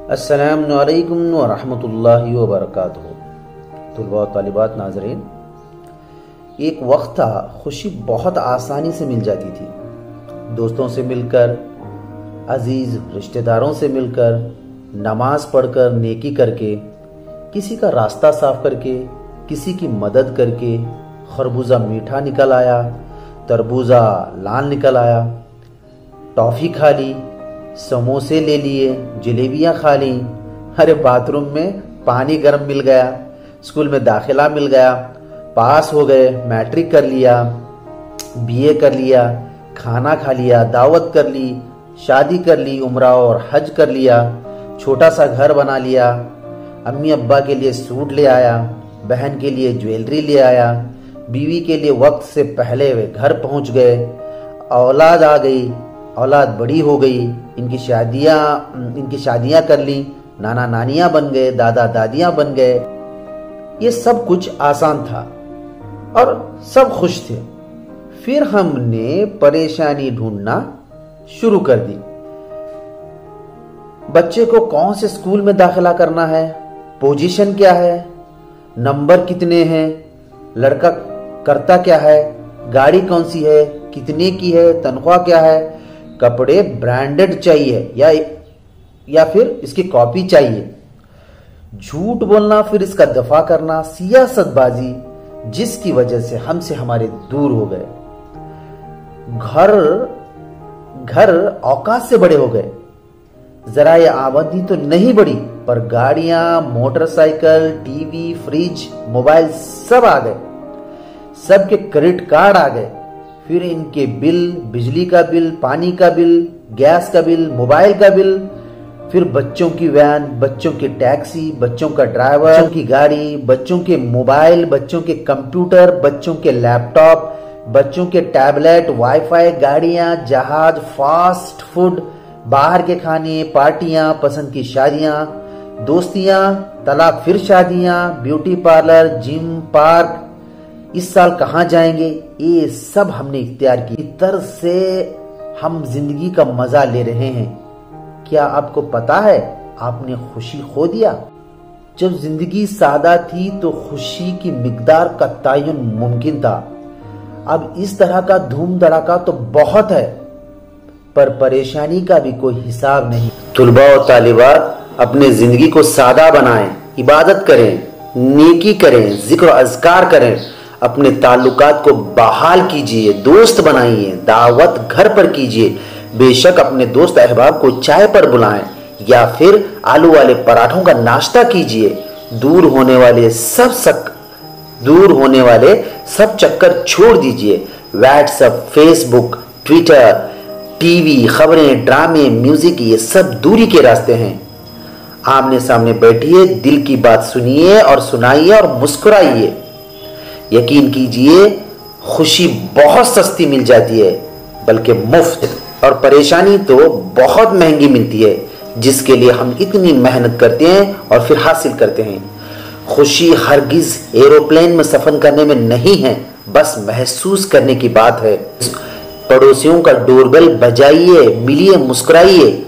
अस्सलामुअलैकुम वरहमतुल्लाहि वबरकातुहू। तुलबा और तालिबात नाज़रीन, एक वक्त था खुशी बहुत आसानी से मिल जाती थी। दोस्तों से मिलकर, अजीज़ रिश्तेदारों से मिलकर, नमाज पढ़कर, नेकी करके, किसी का रास्ता साफ करके, किसी की मदद करके, खरबूजा मीठा निकल आया, तरबूजा लाल निकल आया, टॉफ़ी खा ली, समोसे ले लिए, जलेबियाँ खा ली, अरे बाथरूम में पानी गर्म मिल गया, स्कूल में दाखिला मिल गया, पास हो गए, मैट्रिक कर लिया, बीए कर लिया, खाना खा लिया, दावत कर ली, शादी कर ली, उम्रा और हज कर लिया, छोटा सा घर बना लिया, अम्मी अब्बा के लिए सूट ले आया, बहन के लिए ज्वेलरी ले आया, बीवी के लिए वक्त से पहले वे घर पहुंच गए, औलाद आ गई, औलाद बड़ी हो गई, इनकी शादियां कर ली, नाना नानियां बन गए, दादा दादियां बन गए। ये सब कुछ आसान था और सब खुश थे। फिर हमने परेशानी ढूंढना शुरू कर दी। बच्चे को कौन से स्कूल में दाखिला करना है, पोजीशन क्या है, नंबर कितने हैं, लड़का करता क्या है, गाड़ी कौन सी है, कितने की है, तनख्वाह क्या है, कपड़े ब्रांडेड चाहिए या फिर इसकी कॉपी चाहिए, झूठ बोलना, फिर इसका दफा करना, सियासतबाजी, जिसकी वजह से हमसे हमारे दूर हो गए। घर औकात से बड़े हो गए। जरा ये आबादी तो नहीं बढ़ी, पर गाड़ियां, मोटरसाइकिल, टीवी, फ्रिज, मोबाइल सब आ गए। सबके क्रेडिट कार्ड आ गए। फिर इनके बिल, बिजली का बिल, पानी का बिल, गैस का बिल, मोबाइल का बिल, फिर बच्चों की वैन, बच्चों की टैक्सी, बच्चों का ड्राइवर, बच्चों की गाड़ी, बच्चों के मोबाइल, बच्चों के कंप्यूटर, बच्चों के लैपटॉप, बच्चों के टैबलेट, वाईफाई, गाड़ियां, जहाज, फास्ट फूड, बाहर के खाने, पार्टियां, पसंद की शादियां, दोस्तियां, तलाक फिर शादियां, ब्यूटी पार्लर, जिम, पार्क, इस साल कहां जाएंगे, ये सब हमने इख्तियार की। इस तरह से हम जिंदगी का मजा ले रहे हैं। क्या आपको पता है आपने खुशी खो दिया? जब जिंदगी सादा थी तो खुशी की मिकदार का तयन मुमकिन था। अब इस तरह का धूम धड़ाका तो बहुत है, पर परेशानी का भी कोई हिसाब नहीं। तुलबा और तालिबात अपने जिंदगी को सादा बनाएं, इबादत करें, नेकी करें, जिक्र अज़कार करें, अपने ताल्लुकात को बहाल कीजिए, दोस्त बनाइए, दावत घर पर कीजिए। बेशक अपने दोस्त अहबाब को चाय पर बुलाएं या फिर आलू वाले पराठों का नाश्ता कीजिए। दूर होने वाले सब चक्कर छोड़ दीजिए। व्हाट्सएप, फेसबुक, ट्विटर, टीवी, खबरें, ड्रामे, म्यूजिक, ये सब दूरी के रास्ते हैं। आमने सामने बैठिए, दिल की बात सुनिए और सुनाइए और मुस्कुराइए। यकीन कीजिए, खुशी बहुत सस्ती मिल जाती है, बल्कि मुफ्त, और परेशानी तो बहुत महंगी मिलती है, जिसके लिए हम इतनी मेहनत करते हैं और फिर हासिल करते हैं। खुशी हरगिज एरोप्लेन में सफर करने में नहीं है, बस महसूस करने की बात है। पड़ोसियों का डोरबेल बजाइए, मिलिए, मुस्कुराइए।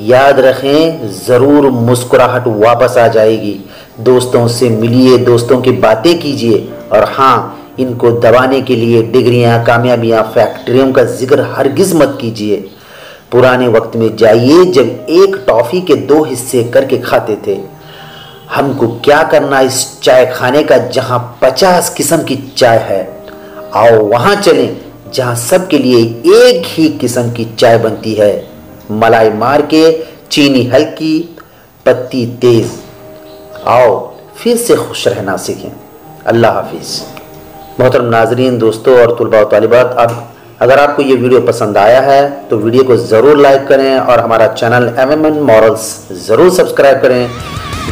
याद रखें, जरूर मुस्कुराहट वापस आ जाएगी। दोस्तों से मिलिए, दोस्तों की बातें कीजिए, और हाँ, इनको दबाने के लिए डिग्रियां, कामयाबियां, फैक्ट्रियों का जिक्र हरगिज मत कीजिए। पुराने वक्त में जाइए जब एक टॉफी के 2 हिस्से करके खाते थे। हमको क्या करना इस चाय खाने का जहां 50 किस्म की चाय है। आओ वहां चलें जहां सबके लिए एक ही किस्म की चाय बनती है, मलाई मार के, चीनी हल्की, पत्ती तेज। आओ फिर से खुश रहना सीखें। अल्लाह हाफिज़। मोहतरम नाजरीन, दोस्तों और तुलबा और तालिबात, अगर आपको ये वीडियो पसंद आया है तो वीडियो को ज़रूर लाइक करें और हमारा चैनल MMN मॉरल्स ज़रूर सब्सक्राइब करें।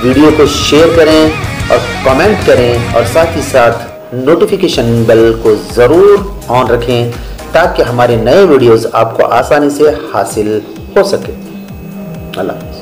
वीडियो को शेयर करें और कमेंट करें, और साथ ही साथ नोटिफिकेशन बेल को ज़रूर ऑन रखें, ताकि हमारे नए वीडियोज़ आपको आसानी से हासिल हो सके। अल्लाह।